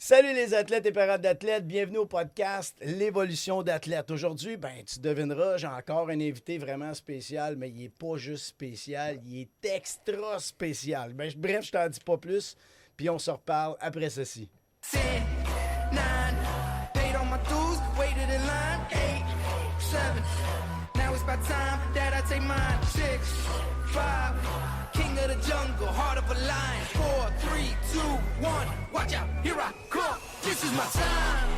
Salut les athlètes et parents d'athlètes, bienvenue au podcast L'évolution d'athlète. Aujourd'hui, tu devineras, j'ai encore un invité vraiment spécial, mais il n'est pas juste spécial, il est extra spécial. Bref, je t'en dis pas plus, puis on se reparle après ceci. 10, 9, paid on my dues, waited in line, 8, 7. Now it's about time that I take mine. 6, 5, king of the jungle, heart of a lion. 4, 3, 2, 1, watch out, here I come, this is my time.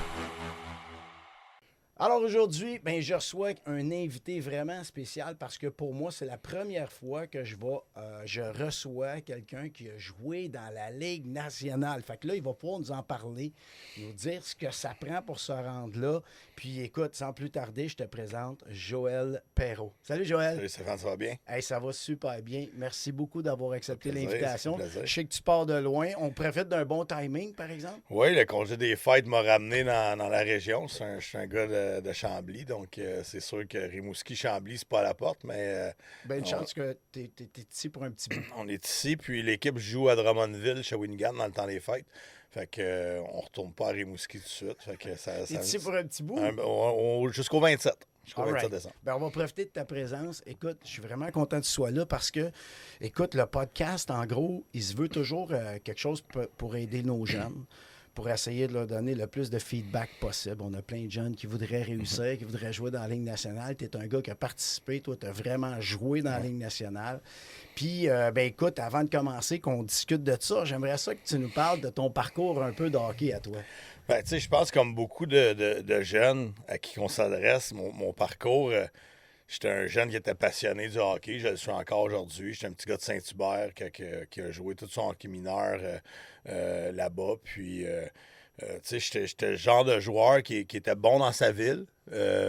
Alors aujourd'hui, je reçois un invité vraiment spécial parce que pour moi, c'est la première fois que je reçois quelqu'un qui a joué dans la Ligue nationale. Fait que là, il va pouvoir nous en parler, nous dire ce que ça prend pour se rendre là. Puis écoute, sans plus tarder, je te présente Joël Perreault. Salut Joël. Salut Stéphane, ça va bien? Hey, ça va super bien. Merci beaucoup d'avoir accepté Plaisir, l'invitation. c'est un plaisir. Je sais que tu pars de loin. On profite d'un bon timing, par exemple. Oui, le congé des fêtes m'a ramené dans la région. Je suis un gars de Chambly, donc c'est sûr que Rimouski-Chambly, c'est pas à la porte, mais Une chance que tu es ici pour un petit bout. on est ici, puis l'équipe joue à Drummondville, Shawinigan, dans le temps des fêtes. Fait que on retourne pas à Rimouski tout de suite. Fait que Tu es ici pour un petit bout? Jusqu'au 27. Jusqu'au All 27 right. décembre. On va profiter de ta présence. Écoute, je suis vraiment content que tu sois là parce que, écoute, le podcast, en gros, il se veut toujours quelque chose pour aider nos jeunes, pour essayer de leur donner le plus de feedback possible. On a plein de jeunes qui voudraient réussir, qui voudraient jouer dans la Ligue nationale. Tu es un gars qui a participé, toi, tu as vraiment joué dans la Ligue nationale. Puis, écoute, avant de commencer, qu'on discute de ça, j'aimerais ça que tu nous parles de ton parcours un peu de hockey à toi. Ben, tu sais, je pense comme beaucoup de jeunes à qui on s'adresse, mon parcours, j'étais un jeune qui était passionné du hockey. Je le suis encore aujourd'hui. J'étais un petit gars de Saint-Hubert qui a joué tout son hockey mineur là-bas. Puis, tu sais, j'étais le genre de joueur qui était bon dans sa ville,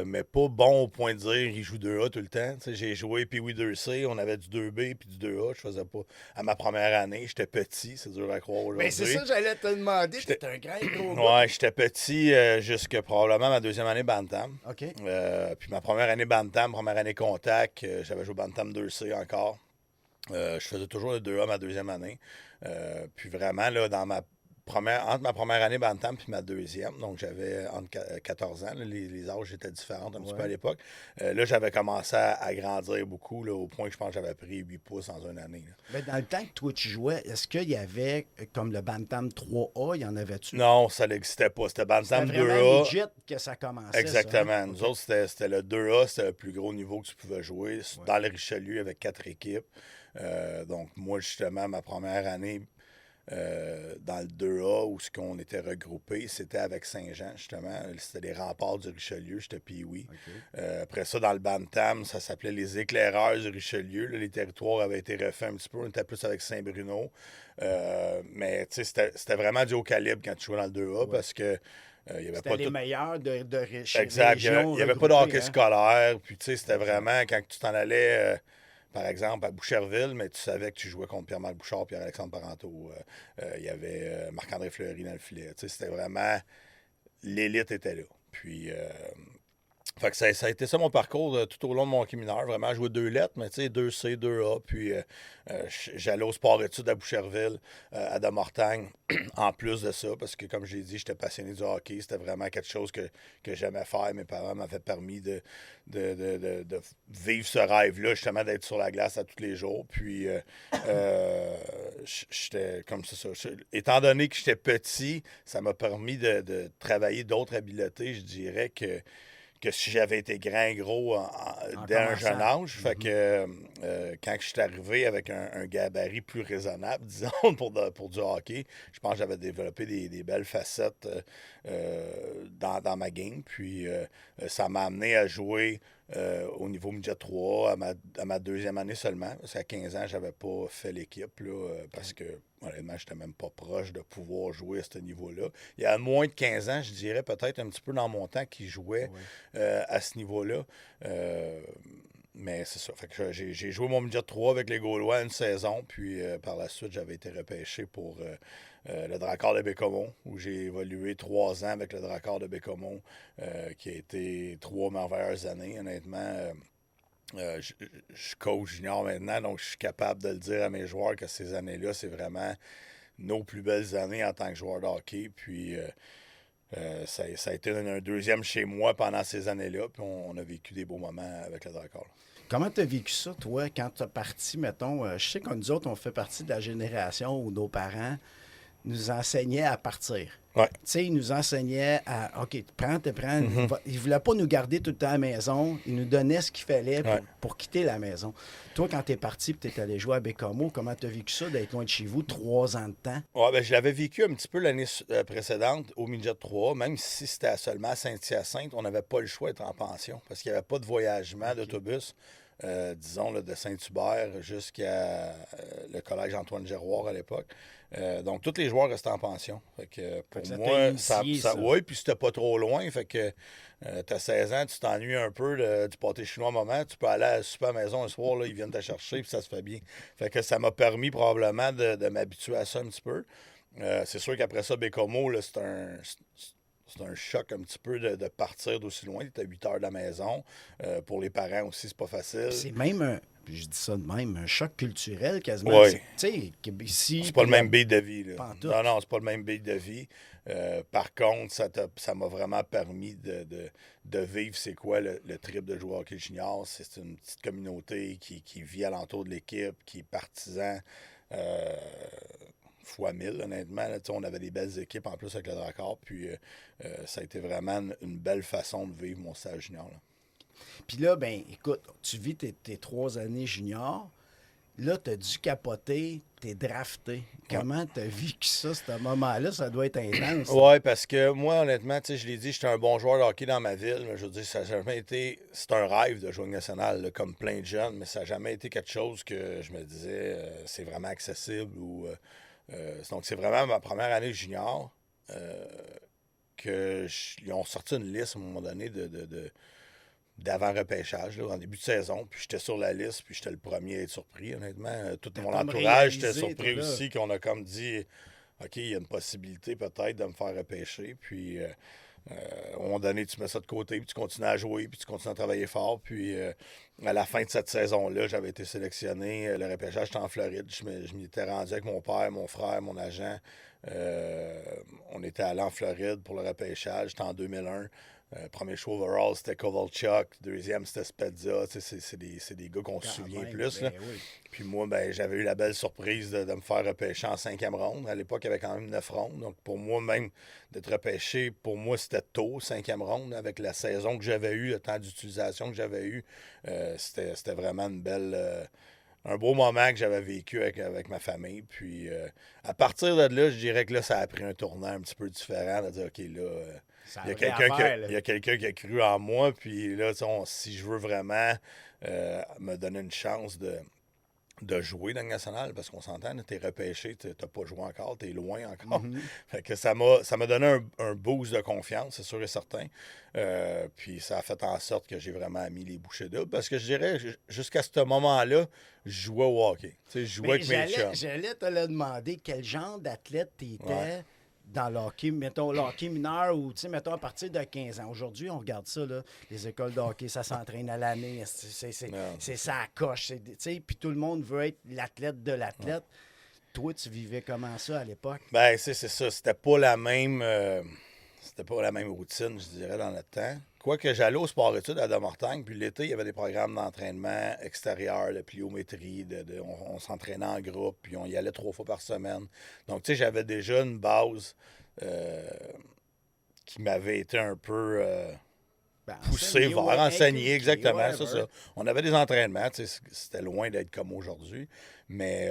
mais pas bon au point de dire il joue 2A tout le temps. Tu sais, j'ai joué puis oui 2C, on avait du 2B puis du 2A. Je faisais pas. À ma première année, j'étais petit, c'est dur à croire aujourd'hui. Mais c'est ça que j'allais te demander. T'es un grand gros gars. Ouais, j'étais petit jusque probablement ma deuxième année Bantam. OK. Puis ma première année Bantam, première année contact, j'avais joué Bantam 2C encore. Je faisais toujours le 2A ma deuxième année. Puis vraiment, là, entre ma première année Bantam puis ma deuxième, donc j'avais entre 14 ans, là, les âges étaient différents un petit peu à l'époque. Là, j'avais commencé à grandir beaucoup, là, au point que je pense que j'avais pris 8 pouces dans une année. Là. Mais dans le temps que toi, tu jouais, est-ce qu'il y avait, comme le Bantam 3A, il y en avait-tu? Non, ça n'existait pas. C'était Bantam C'était 2A. vraiment legit que ça commençait. Exactement. Ça, hein? Nous autres, c'était le 2A, c'était le plus gros niveau que tu pouvais jouer dans le Richelieu avec 4 équipes. Donc, moi, justement, ma première année dans le 2A où ce qu'on était regroupés, c'était avec Saint-Jean, justement. C'était les remparts du Richelieu, j'étais Pee-Wee. OK. Après ça, dans le Bantam, ça s'appelait les éclaireurs du Richelieu. Là, les territoires avaient été refaits un petit peu. On était plus avec Saint-Bruno. Mais, tu sais, c'était vraiment du haut calibre quand tu jouais dans le 2A parce que il y avait C'était pas les tout... meilleurs de Exact. Il n'y avait pas de hockey scolaire. scolaire. Puis, tu sais, c'était vraiment quand tu t'en allais, par exemple, à Boucherville, mais tu savais que tu jouais contre Pierre-Marc Bouchard, Pierre-Alexandre Parenteau. Il y avait Marc-André Fleury dans le filet. Tu sais, c'était vraiment... L'élite était là. Puis... fait que ça a été ça mon parcours tout au long de mon hockey mineur. Vraiment, jouer 2 lettres, mais tu sais, 2C, 2A. Puis j'allais au sport-études à Boucherville, à Damortagne, en plus de ça, parce que comme j'ai dit, j'étais passionné du hockey. C'était vraiment quelque chose que j'aimais faire. Mes parents m'avaient permis de vivre ce rêve-là, justement, d'être sur la glace à tous les jours. Puis j'étais comme ça. Étant donné que j'étais petit, ça m'a permis de travailler d'autres habiletés. Je dirais que si j'avais été grand gros dès un jeune âge. Fait que quand je suis arrivé avec un gabarit plus raisonnable, disons, pour du hockey, je pense que j'avais développé des belles facettes dans ma game. Puis ça m'a amené à jouer au niveau midget 3 à ma deuxième année seulement. Parce qu'à 15 ans, j'avais pas fait l'équipe là, parce que honnêtement, je n'étais même pas proche de pouvoir jouer à ce niveau-là. Il y a moins de 15 ans, je dirais peut-être un petit peu dans mon temps qui jouait à ce niveau-là. Mais c'est ça. Fait que j'ai joué mon midget 3 avec les Gaulois une saison. Puis par la suite, j'avais été repêché pour le Dracard de Bécomo, où j'ai évolué 3 ans avec le Dracard de Bécomo, qui a été 3 merveilleuses années, honnêtement. Je coach junior maintenant, donc je suis capable de le dire à mes joueurs que ces années-là, c'est vraiment nos plus belles années en tant que joueur de hockey. Puis ça a été un deuxième chez moi pendant ces années-là. Puis on a vécu des beaux moments avec le Drakkar. Comment tu as vécu ça, toi, quand tu as parti, mettons, je sais que nous autres, on fait partie de la génération où nos parents nous enseignaient à partir. Ouais. Tu sais, ils nous enseignaient à, OK, prends. Ils ne voulaient pas nous garder tout le temps à la maison. Ils nous donnaient ce qu'il fallait pour quitter la maison. Toi, quand tu es parti et tu es allé jouer à Bécamo, comment tu as vécu ça d'être loin de chez vous 3 ans de temps? Ouais, ben, je l'avais vécu un petit peu l'année précédente au Midget 3, même si c'était seulement à Saint-Hyacinthe, on n'avait pas le choix d'être en pension parce qu'il n'y avait pas de voyagement d'autobus, disons, là, de Saint-Hubert jusqu'à le collège Antoine Giroir à l'époque. Donc, tous les joueurs restaient en pension. Fait que, pour moi, ça oui, puis c'était pas trop loin. Fait que tu as 16 ans, tu t'ennuies un peu du pâté chinois à un moment, tu peux aller à la super maison un soir, là, ils viennent te chercher, puis ça se fait bien. Fait que ça m'a permis probablement de m'habituer à ça un petit peu. C'est sûr qu'après ça, Bécamo, là, c'est un choc un petit peu de partir d'aussi loin. Tu es à 8 heures de la maison. Pour les parents aussi, c'est pas facile. C'est même, je dis ça de même, un choc culturel quasiment. Oui. Tu sais, ici... C'est pas le même beat de vie. Là. Non, c'est pas le même beat de vie. Par contre, ça m'a vraiment permis de vivre c'est quoi le trip de jouer au hockey junior. C'est une petite communauté qui vit alentour de l'équipe, qui est partisan fois 1000, honnêtement. Là, on avait des belles équipes en plus avec le Drakkar. Puis ça a été vraiment une belle façon de vivre mon stage junior. Là. Puis là, ben écoute, tu vis tes 3 années junior. Là, tu as dû capoter, tu es drafté. Comment tu as vécu ça, ce moment-là? Ça doit être intense. Oui, parce que moi, honnêtement, je l'ai dit, j'étais un bon joueur de hockey dans ma ville. Mais je veux dire, ça n'a jamais été... C'est un rêve de jouer au national, là, comme plein de jeunes, mais ça n'a jamais été quelque chose que je me disais, c'est vraiment accessible. Donc, c'est vraiment ma première année junior ils ont sorti une liste à un moment donné d'avant-repêchage, en début de saison. Puis j'étais sur la liste, puis j'étais le premier à être surpris, honnêtement. Tout mon entourage était surpris aussi, qu'on a comme dit, OK, il y a une possibilité peut-être de me faire repêcher. Puis à un moment donné, tu mets ça de côté, puis tu continues à jouer, puis tu continues à travailler fort. Puis à la fin de cette saison-là, j'avais été sélectionné. Le repêchage, j'étais en Floride. Je m'y étais rendu avec mon père, mon frère, mon agent. On était allé en Floride pour le repêchage. J'étais en 2001. Premier choix overall, c'était Kovalchuk. Deuxième, c'était Spezza. C'est des gars qu'on se souvient plus. Là. Oui. Puis moi, j'avais eu la belle surprise de me faire repêcher en 5e ronde. À l'époque, il y avait quand même 9 rondes. Donc, pour moi, même d'être repêché, pour moi, c'était tôt, 5e ronde. Avec la saison que j'avais eue, le temps d'utilisation que j'avais eu, c'était vraiment une belle... un beau moment que j'avais vécu avec ma famille. Puis, à partir de là, je dirais que là, ça a pris un tournant un petit peu différent. De dire, OK, là... Il y a quelqu'un qui a cru en moi, puis là, si je veux vraiment me donner une chance de jouer dans le national, parce qu'on s'entend, t'es repêché, t'as pas joué encore, t'es loin encore. Fait que ça m'a donné un boost de confiance, c'est sûr et certain. Puis ça a fait en sorte que j'ai vraiment mis les bouchées doubles, parce que je dirais, jusqu'à ce moment-là, je jouais au hockey. Je jouais avec mes chums. J'allais te le demander, quel genre d'athlète t'étais dans le hockey, mettons, le hockey mineur ou, mettons, à partir de 15 ans. Aujourd'hui, on regarde ça, là, les écoles de hockey, ça s'entraîne à l'année, c'est ça à coche. Puis tout le monde veut être l'athlète de l'athlète. Toi, tu vivais comment ça à l'époque? Ben, c'est ça. C'était pas la même routine, je dirais, dans notre temps. Quoique j'allais au sport-études à Domortagne, puis l'été, il y avait des programmes d'entraînement extérieur, de pliométrie, on s'entraînait en groupe, puis on y allait 3 fois par semaine. Donc, tu sais, j'avais déjà une base qui m'avait été un peu poussée vers enseigner, exactement, ça. On avait des entraînements, tu sais, c'était loin d'être comme aujourd'hui, mais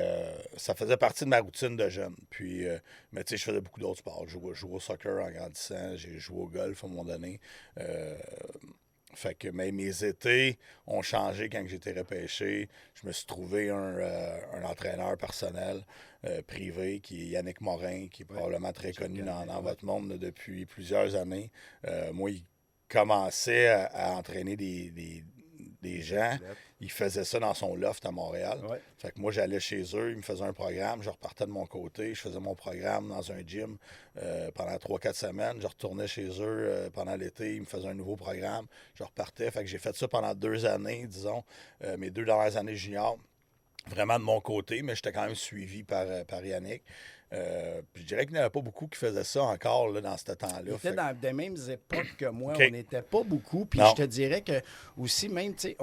ça faisait partie de ma routine de jeune. Puis, mais tu sais, je faisais beaucoup d'autres sports. Je jouais au soccer en grandissant, j'ai joué au golf à un moment donné. Fait que mes étés ont changé quand j'étais repêché. Je me suis trouvé un entraîneur personnel privé qui est Yannick Morin, qui est probablement très connu dans votre monde là, depuis plusieurs années. Moi, il commençait à entraîner des gens. Il faisait ça dans son loft à Montréal. Ouais. Fait que moi, j'allais chez eux, ils me faisaient un programme, je repartais de mon côté, je faisais mon programme dans un gym pendant 3-4 semaines. Je retournais chez eux pendant l'été, ils me faisaient un nouveau programme, je repartais. Fait que j'ai fait ça pendant 2 années, disons, mes 2 dernières années juniors. Vraiment de mon côté, mais j'étais quand même suivi par Yannick. Puis je dirais qu'il n'y en avait pas beaucoup qui faisaient ça encore là, dans ce temps-là. Il était dans les mêmes époques que moi. OK. On n'était pas beaucoup. Puis Non. je te dirais que aussi, même, tu sais,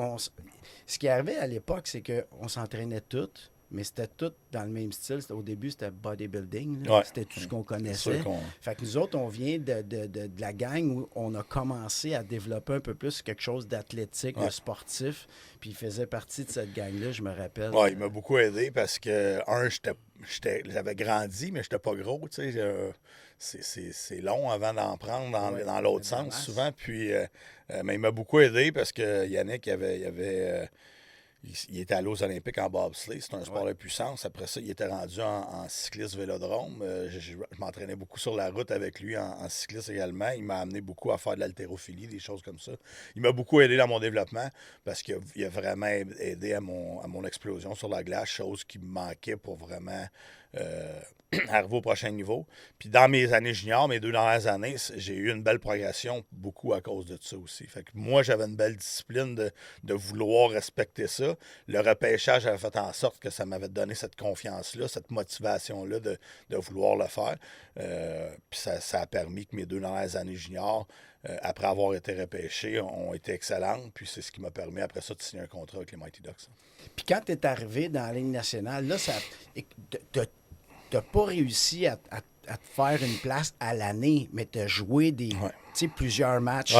ce qui arrivait à l'époque, c'est qu'on s'entraînait toutes, mais c'était tout dans le même style. Au début, c'était bodybuilding. Là. Ouais. C'était tout ce qu'on C'est connaissait. sûr qu'on... Fait que nous autres, on vient de la gang où on a commencé à développer un peu plus quelque chose d'athlétique, de Ouais. sportif. Puis il faisait partie de cette gang-là, je me rappelle. Ouais, il m'a beaucoup aidé parce que, j'avais grandi, mais j'étais pas gros, tu sais. C'est long avant d'en prendre dans l'autre dans la sens, masse. souvent. Puis, mais il m'a beaucoup aidé parce que Yannick, il était allé aux Olympiques en bobsleigh. C'est un sport de puissance. Après ça, il était rendu en cyclisme vélodrome. Je m'entraînais beaucoup sur la route avec lui en cyclisme également. Il m'a amené beaucoup à faire de l'haltérophilie, des choses comme ça. Il m'a beaucoup aidé dans mon développement parce qu'il a vraiment aidé à mon explosion sur la glace, chose qui me manquait pour vraiment arriver au prochain niveau. Puis dans mes années juniors, mes 2 dernières années, j'ai eu une belle progression, beaucoup à cause de ça aussi. Fait que moi, j'avais une belle discipline de vouloir respecter ça. Le repêchage avait fait en sorte que ça m'avait donné cette confiance-là, cette motivation-là de vouloir le faire. Puis ça a permis que mes 2 dernières années juniors, après avoir été repêché, ont été excellentes. Puis c'est ce qui m'a permis après ça de signer un contrat avec les Mighty Ducks. Puis quand tu es arrivé dans la Ligue nationale, là, t'as pas réussi à te faire une place à l'année, mais tu as joué plusieurs matchs,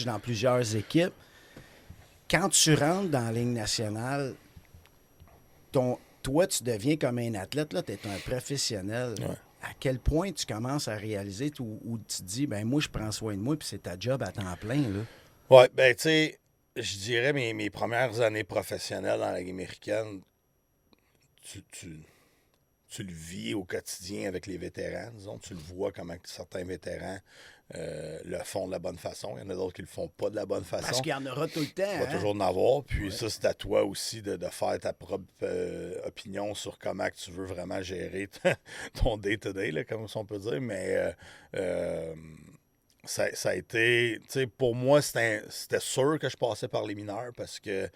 dans plusieurs équipes. Quand tu rentres dans la Ligue nationale, toi, tu deviens comme un athlète, tu es un professionnel. Ouais. À quel point tu commences à réaliser où tu te dis, ben moi, je prends soin de moi, puis c'est ta job à temps plein, là. Oui, ben tu sais, je dirais mes premières années professionnelles dans la Ligue américaine, tu le vis au quotidien avec les vétérans, disons. Tu le vois comment certains vétérans le font de la bonne façon. Il y en a d'autres qui le font pas de la bonne façon. Parce qu'il y en aura tout le temps. Il va toujours en avoir. Puis ça, c'est à toi aussi de faire ta propre opinion sur comment que tu veux vraiment gérer ton day-to-day, là, comme on peut dire. Mais ça a été... Tu sais, pour moi, c'était sûr que je passais par les mineurs parce que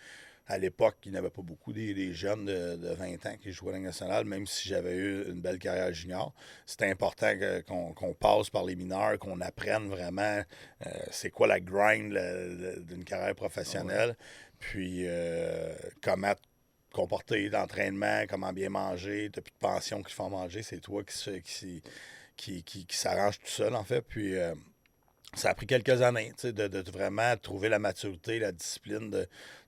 à l'époque, il n'y avait pas beaucoup des jeunes de 20 ans qui jouaient à la Ligue nationale, même si j'avais eu une belle carrière junior. C'était important qu'on passe par les mineurs, qu'on apprenne vraiment c'est quoi la grind d'une carrière professionnelle, puis comment te comporter d'entraînement, comment bien manger. Tu n'as plus de pension qu'il faut manger, c'est toi qui s'arrange tout seul, en fait. Puis ça a pris quelques années de vraiment trouver la maturité, la discipline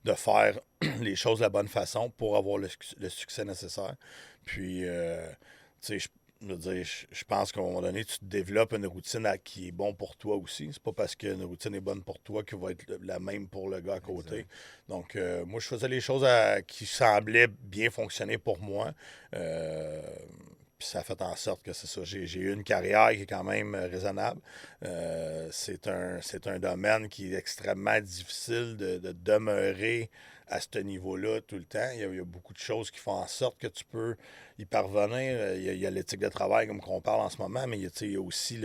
de faire les choses de la bonne façon pour avoir le succès nécessaire. Puis, tu sais, je pense qu'à un moment donné, tu te développes une routine qui est bonne pour toi aussi. C'est pas parce qu'une routine est bonne pour toi qu'elle va être la même pour le gars à côté. Exact. Donc, moi, je faisais les choses qui semblaient bien fonctionner pour moi. Puis ça a fait en sorte que c'est ça. J'ai eu une carrière qui est quand même raisonnable. C'est un domaine qui est extrêmement difficile de demeurer à ce niveau-là tout le temps. Il y a beaucoup de choses qui font en sorte que tu peux y parvenir. Il y a l'éthique de travail, comme qu'on parle en ce moment, mais il y a aussi il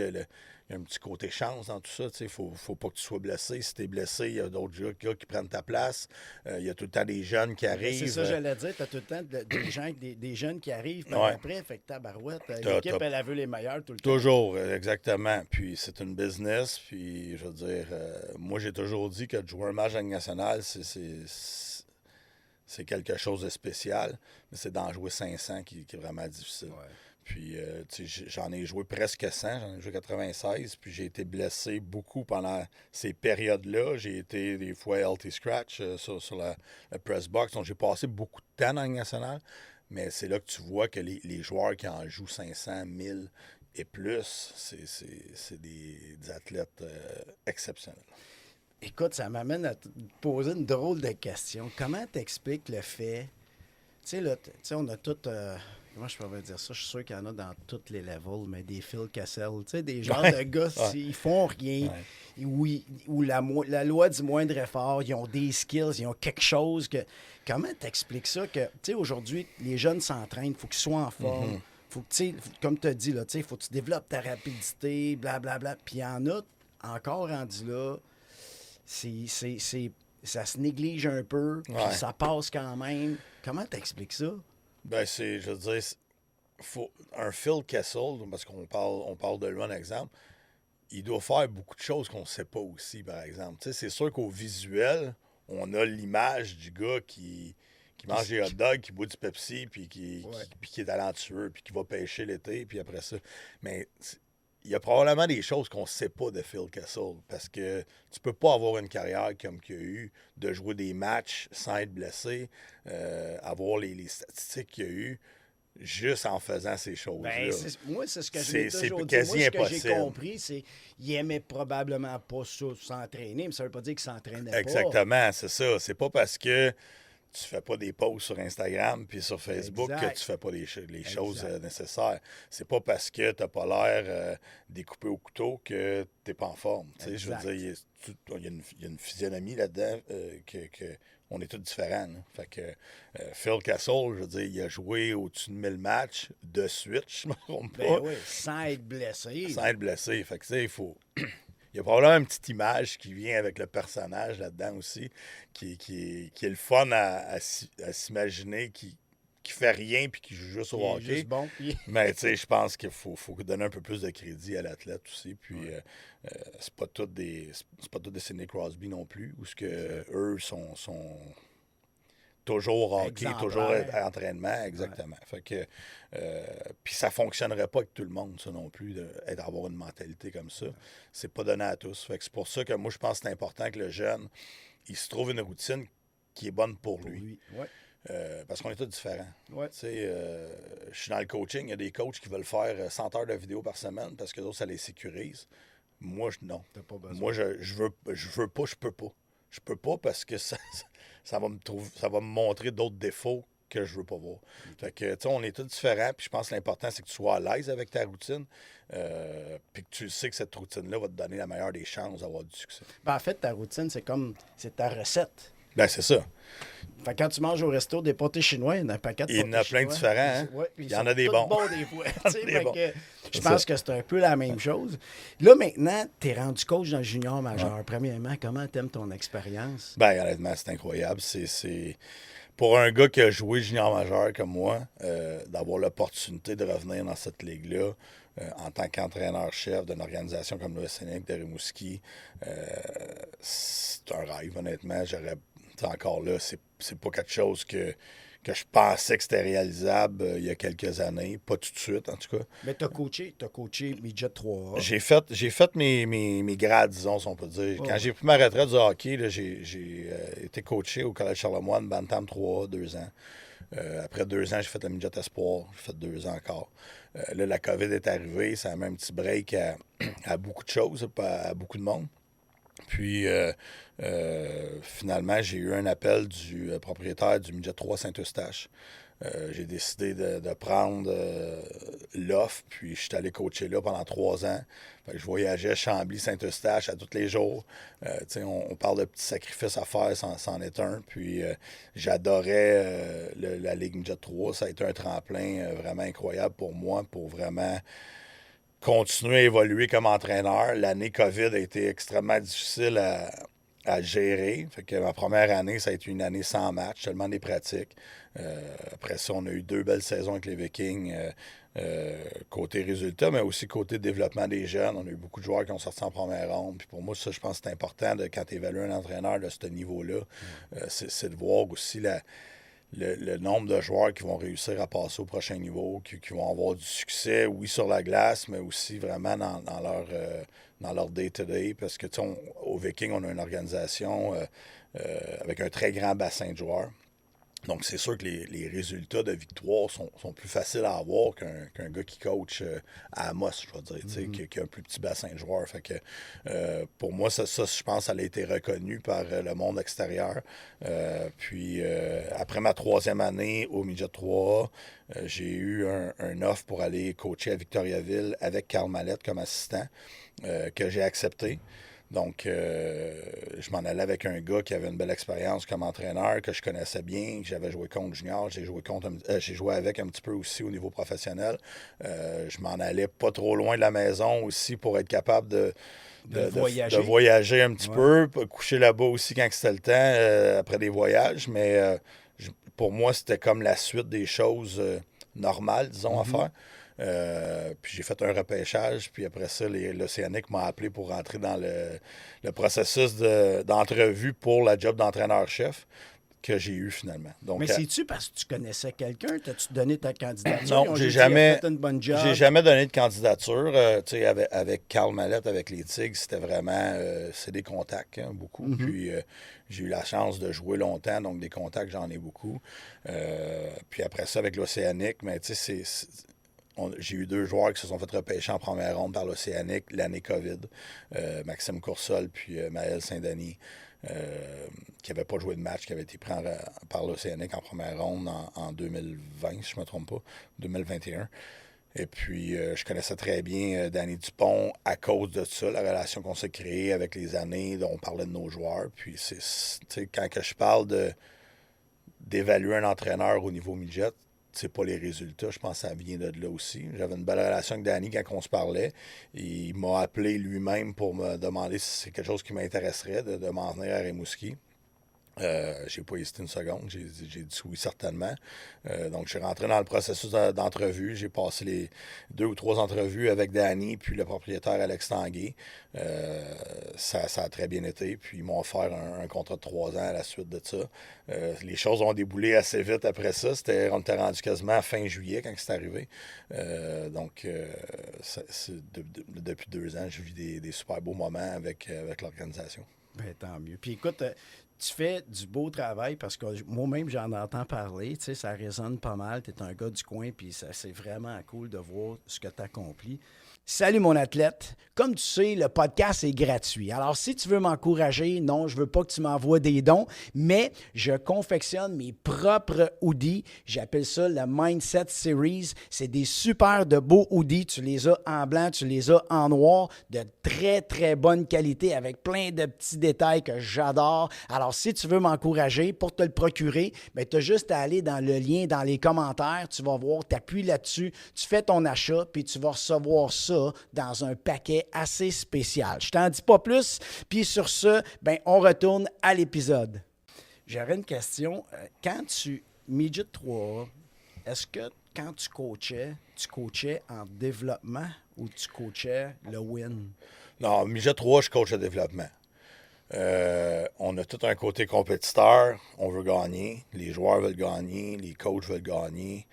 y a un petit côté chance dans tout ça. Il faut pas que tu sois blessé. Si tu es blessé, il y a d'autres gars qui prennent ta place. Il y a tout le temps des jeunes qui arrivent. C'est ça, j'allais dire. Tu as tout le temps des jeunes qui arrivent par après. Fait que tabarouette, l'équipe, elle veut les meilleurs tout le temps. Toujours, exactement. Puis c'est une business. Puis je veux dire, moi, j'ai toujours dit que de jouer un match en Ligue nationale, c'est quelque chose de spécial. Mais c'est d'en jouer 500 qui est vraiment difficile. Ouais. Puis, j'en ai joué presque 100, j'en ai joué 96, puis j'ai été blessé beaucoup pendant ces périodes-là. J'ai été des fois healthy scratch sur la press box. Donc, j'ai passé beaucoup de temps dans la Ligue nationale, mais c'est là que tu vois que les joueurs qui en jouent 500, 1000 et plus, c'est des athlètes exceptionnels. Écoute, ça m'amène à te poser une drôle de question. Comment t'expliques le fait... Tu sais, on a tout... Comment je pourrais dire ça? Je suis sûr qu'il y en a dans tous les levels, mais des Phil Kessel, tu sais, des genres de gars, ils font rien, ou la loi du moindre effort, ils ont des skills, ils ont quelque chose que... Comment t'expliques ça que, tu sais, aujourd'hui, les jeunes s'entraînent, il faut qu'ils soient en forme, faut que, tu sais, comme tu as dit, là, tu sais, il faut que tu développes ta rapidité, blablabla, puis il y en a encore rendu là, ça se néglige un peu, puis ça passe quand même. Comment t'expliques ça? Ben, je veux dire, un Phil Kessel, parce on parle de lui en exemple, il doit faire beaucoup de choses qu'on ne sait pas aussi, par exemple. Tu sais, c'est sûr qu'au visuel, on a l'image du gars qui mange des hot dogs, qui boit du Pepsi, puis qui est talentueux, puis qui va pêcher l'été, puis après ça. Mais il y a probablement des choses qu'on ne sait pas de Phil Kessel, parce que tu peux pas avoir une carrière comme qu'il a eu, de jouer des matchs sans être blessé, avoir les statistiques qu'il a eu, juste en faisant ces choses-là. Ben, moi, c'est ce que j'ai toujours dit. Quasi moi, ce que impossible. j'ai compris, c'est qu'il aimait probablement pas ça, s'entraîner, mais ça veut pas dire qu'il s'entraînait pas. Exactement, c'est ça. C'est pas parce que tu fais pas des posts sur Instagram puis sur Facebook Exact. que tu fais pas les choses nécessaires. C'est pas parce que t'as pas l'air découpé au couteau que t'es pas en forme. Je veux dire, il y a une physionomie là-dedans que on est tous différents. Là. Fait que Phil Kessel, je veux dire, il a joué au-dessus de 1000 matchs de suite, je me trompe pas. Ben oui, sans être blessé. Sans être blessé. Fait que tu sais, il faut... Il y a probablement une petite image qui vient avec le personnage là-dedans aussi, qui est le fun à s'imaginer, qui fait rien puis qui joue juste au hockey. Juste bon. Mais tu sais, je pense qu'il faut donner un peu plus de crédit à l'athlète aussi. Puis c'est pas tous des Sidney Crosby non plus, où ce que eux sont toujours hockey, toujours entraînement, exactement. Fait que puis ça fonctionnerait pas avec tout le monde, ça non plus, d'avoir une mentalité comme ça. C'est pas donné à tous. Fait que c'est pour ça que moi, je pense que c'est important que le jeune, il se trouve une routine qui est bonne pour lui. Ouais. Parce qu'on est tous différents. Ouais. Tu sais, je suis dans le coaching, il y a des coachs qui veulent faire 100 heures de vidéo par semaine parce que d'autres, ça les sécurise. Moi, non. T'as pas besoin. Moi, je veux pas, je peux pas. Je peux pas parce que ça va me montrer d'autres défauts que je veux pas voir. Fait que, tu sais, on est tous différents, puis je pense que l'important, c'est que tu sois à l'aise avec ta routine, puis que tu sais que cette routine-là va te donner la meilleure des chances d'avoir du succès. Ben, en fait, ta routine, c'est ta recette. Ben, c'est ça. Fait que quand tu manges au resto des pâtés chinois, il y en a un paquet de Il y en a plein de différents, hein? Ouais, il y en a des bons. Des fois. Fait bons. que je pense que c'est un peu la même chose. Là, maintenant, tu es rendu coach dans le junior majeur. Ouais. Premièrement, comment tu aimes ton expérience? Ben, honnêtement, c'est incroyable. C'est... Pour un gars qui a joué junior majeur comme moi, d'avoir l'opportunité de revenir dans cette ligue-là, en tant qu'entraîneur-chef d'une organisation comme le Scénic de Rimouski, c'est un rêve, honnêtement. Encore là, c'est pas quelque chose que je pensais que c'était réalisable il y a quelques années. Pas tout de suite, en tout cas. Mais tu as coaché Midget 3A. J'ai fait mes grades, disons, si on peut dire. Quand j'ai pris ma retraite du hockey, là, j'ai été coaché au Collège Charlemagne, Bantam 3A, 2 ans. Après 2 ans, j'ai fait la Midget Espoir. J'ai fait 2 ans encore. Là, la COVID est arrivée. Ça a mis un petit break à beaucoup de choses, à beaucoup de monde. Puis, finalement, j'ai eu un appel du propriétaire du Midget 3 Saint-Eustache. J'ai décidé de prendre l'offre, puis je suis allé coacher là pendant 3 ans. Fait que je voyageais Chambly-Saint-Eustache à tous les jours. On parle de petits sacrifices à faire, c'en est un. Puis j'adorais la Ligue Midget 3. Ça a été un tremplin vraiment incroyable pour moi, pour vraiment continuer à évoluer comme entraîneur. L'année COVID a été extrêmement difficile à gérer. Fait que ma première année, ça a été une année sans match, seulement des pratiques. Après ça, on a eu 2 belles saisons avec les Vikings, côté résultat, mais aussi côté développement des jeunes. On a eu beaucoup de joueurs qui ont sorti en première ronde. Puis pour moi, ça, je pense que c'est important quand tu évalues un entraîneur de ce niveau-là. C'est de voir aussi le nombre de joueurs qui vont réussir à passer au prochain niveau, qui vont avoir du succès, oui, sur la glace, mais aussi vraiment dans leur day-to-day. Parce que, au Viking, on a une organisation avec un très grand bassin de joueurs. Donc, c'est sûr que les résultats de victoire sont plus faciles à avoir qu'un gars qui coach à Amos, je vais dire, qui a un plus petit bassin de joueurs. Fait que pour moi, ça, je pense, ça a été reconnu par le monde extérieur. Puis, après ma 3e année au Midget 3A, j'ai eu un offre pour aller coacher à Victoriaville avec Carl Mallette comme assistant, que j'ai accepté. Donc, je m'en allais avec un gars qui avait une belle expérience comme entraîneur, que je connaissais bien, que j'avais joué contre junior, j'ai joué avec un petit peu aussi au niveau professionnel. Je m'en allais pas trop loin de la maison aussi pour être capable de voyager un petit peu, coucher là-bas aussi quand c'était le temps, après des voyages. Mais pour moi, c'était comme la suite des choses normale, disons, à faire. Puis j'ai fait un repêchage, puis après ça, l'Océanique m'a appelé pour rentrer dans le processus d'entrevue pour la job d'entraîneur-chef que j'ai eu finalement. Donc, mais c'est-tu parce que tu connaissais quelqu'un? T'as-tu donné ta candidature? non, j'ai jamais donné de candidature. Tu sais, avec Carl Mallette, avec les Tigres, c'était vraiment c'est des contacts, hein, beaucoup. Puis j'ai eu la chance de jouer longtemps, donc des contacts, j'en ai beaucoup. Puis après ça, avec l'Océanique, mais tu sais, j'ai eu 2 joueurs qui se sont fait repêcher en première ronde par l'Océanique l'année COVID. Maxime Coursol puis Maël Saint-Denis. Qui n'avait pas joué de match, qui avait été pris par l'Océanique en première ronde en 2020, si je ne me trompe pas, 2021. Et puis, je connaissais très bien Danny Dupont à cause de ça, la relation qu'on s'est créée avec les années, dont on parlait de nos joueurs. Puis, quand que je parle d'évaluer un entraîneur au niveau midget, c'est pas les résultats. Je pense que ça vient de là aussi. J'avais une belle relation avec Danny quand on se parlait. Il m'a appelé lui-même pour me demander si c'est quelque chose qui m'intéresserait de m'en venir à Rimouski. J'ai pas hésité une seconde. J'ai dit oui, certainement. Donc, je suis rentré dans le processus d'entrevue. J'ai passé les 2 ou 3 entrevues avec Danny, puis le propriétaire Alex Tanguay. Ça a très bien été. Puis, ils m'ont offert un contrat de 3 ans à la suite de ça. Les choses ont déboulé assez vite après ça. On était rendu quasiment à fin juillet quand c'est arrivé. Depuis 2 ans, je vis des super beaux moments avec l'organisation. Ben, tant mieux. Puis écoute, tu fais du beau travail parce que moi-même, j'en entends parler. Tu sais, ça résonne pas mal. Tu es un gars du coin, puis c'est vraiment cool de voir ce que tu accomplis. Salut mon athlète. Comme tu sais, le podcast est gratuit. Alors, si tu veux m'encourager, non, je veux pas que tu m'envoies des dons, mais je confectionne mes propres hoodies. J'appelle ça le Mindset Series. C'est des super de beaux hoodies. Tu les as en blanc, tu les as en noir, de très, très bonne qualité avec plein de petits détails que j'adore. Alors, si tu veux m'encourager pour te le procurer, ben, tu as juste à aller dans le lien dans les commentaires. Tu vas voir, tu appuies là-dessus, tu fais ton achat, puis tu vas recevoir ça dans un paquet assez spécial. Je t'en dis pas plus, puis sur ce, ben, on retourne à l'épisode. J'aurais une question. Quand Midget 3, est-ce que quand tu coachais en développement ou tu coachais le win? Non, Midget 3, je coach le développement. On a tout un côté compétiteur, on veut gagner, les joueurs veulent gagner, les coachs veulent gagner.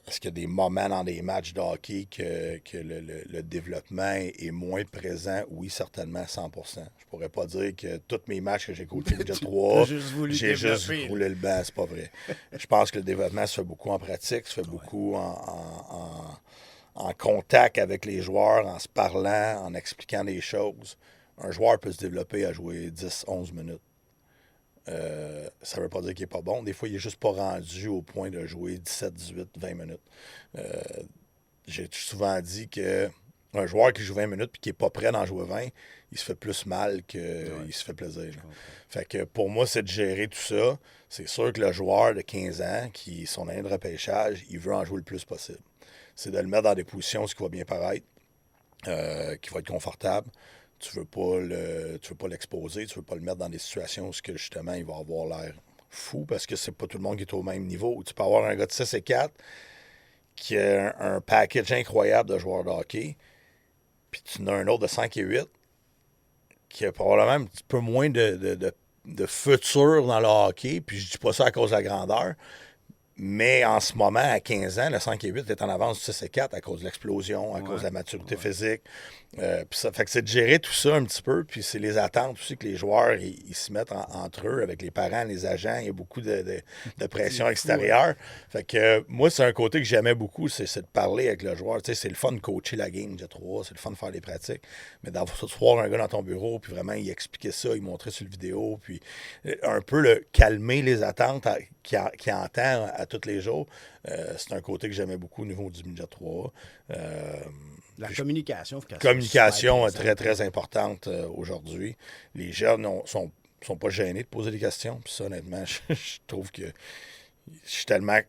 Est-ce qu'il y a des moments dans des matchs de hockey que le développement est moins présent? Oui, certainement, 100%. Je pourrais pas dire que tous mes matchs que j'ai coachés Midget 3, j'ai juste roulé le banc, c'est pas vrai. Je pense que le développement se fait beaucoup en pratique, se fait beaucoup en contact avec les joueurs, en se parlant, en expliquant des choses. Un joueur peut se développer à jouer 10-11 minutes. Ça ne veut pas dire qu'il n'est pas bon. Des fois, il n'est juste pas rendu au point de jouer 17, 18, 20 minutes. J'ai souvent dit qu'un joueur qui joue 20 minutes et qui n'est pas prêt d'en jouer 20, il se fait plus mal qu'il se fait plaisir. Fait que pour moi, c'est de gérer tout ça. C'est sûr que le joueur de 15 ans, qui est son année de repêchage, il veut en jouer le plus possible. C'est de le mettre dans des positions où il va bien paraître, qui va être confortable. Tu veux pas l'exposer, tu veux pas le mettre dans des situations où justement il va avoir l'air fou parce que c'est pas tout le monde qui est au même niveau. Tu peux avoir un gars de 6 et 4 qui a un package incroyable de joueurs de hockey, puis tu en as un autre de 5 et 8 qui a probablement un petit peu moins de futur dans le hockey, puis je dis pas ça à cause de la grandeur. Mais en ce moment, à 15 ans, le 5 et 8 est en avance du 6 et 4 à cause de l'explosion, à cause de la maturité physique. Puis ça fait que c'est de gérer tout ça un petit peu. Puis c'est les attentes aussi que les joueurs ils se mettent entre eux, avec les parents, les agents. Il y a beaucoup de pression extérieure. Fait que moi, c'est un côté que j'aimais beaucoup, c'est de parler avec le joueur. Tu sais, c'est le fun de coacher la game de 3, c'est le fun de faire les pratiques. Mais d'avoir un gars dans ton bureau, puis vraiment, il expliquait ça, il montrait sur le vidéo, puis un peu calmer les attentes qu'il entend à tous les jours. C'est un côté que j'aimais beaucoup au niveau du Midget 3. La communication. Communication est très, très importante aujourd'hui. Les jeunes sont pas gênés de poser des questions. Puis ça, honnêtement, je trouve que je suis tellement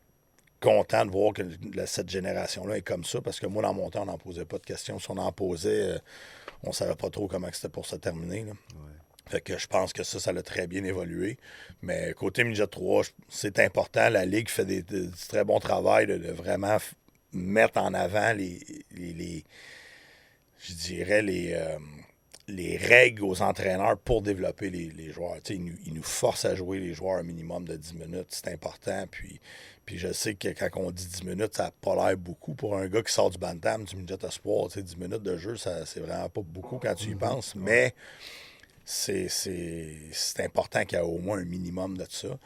content de voir que cette génération-là est comme ça, parce que moi, dans mon temps, on n'en posait pas de questions. Si on en posait, on ne savait pas trop comment c'était pour se terminer. Là. Fait que je pense que ça l'a très bien évolué. Mais côté midget 3, c'est important. La Ligue fait du très bon travail de vraiment mettre en avant je dirais, les règles aux entraîneurs pour développer les joueurs. Ils nous forcent à jouer les joueurs un minimum de 10 minutes. C'est important. Puis je sais que quand on dit 10 minutes, ça n'a pas l'air beaucoup. Pour un gars qui sort du bantam, du midget espoir, 10 minutes de jeu, c'est vraiment pas beaucoup quand tu y penses. Mais c'est important qu'il y ait au moins un minimum de ça.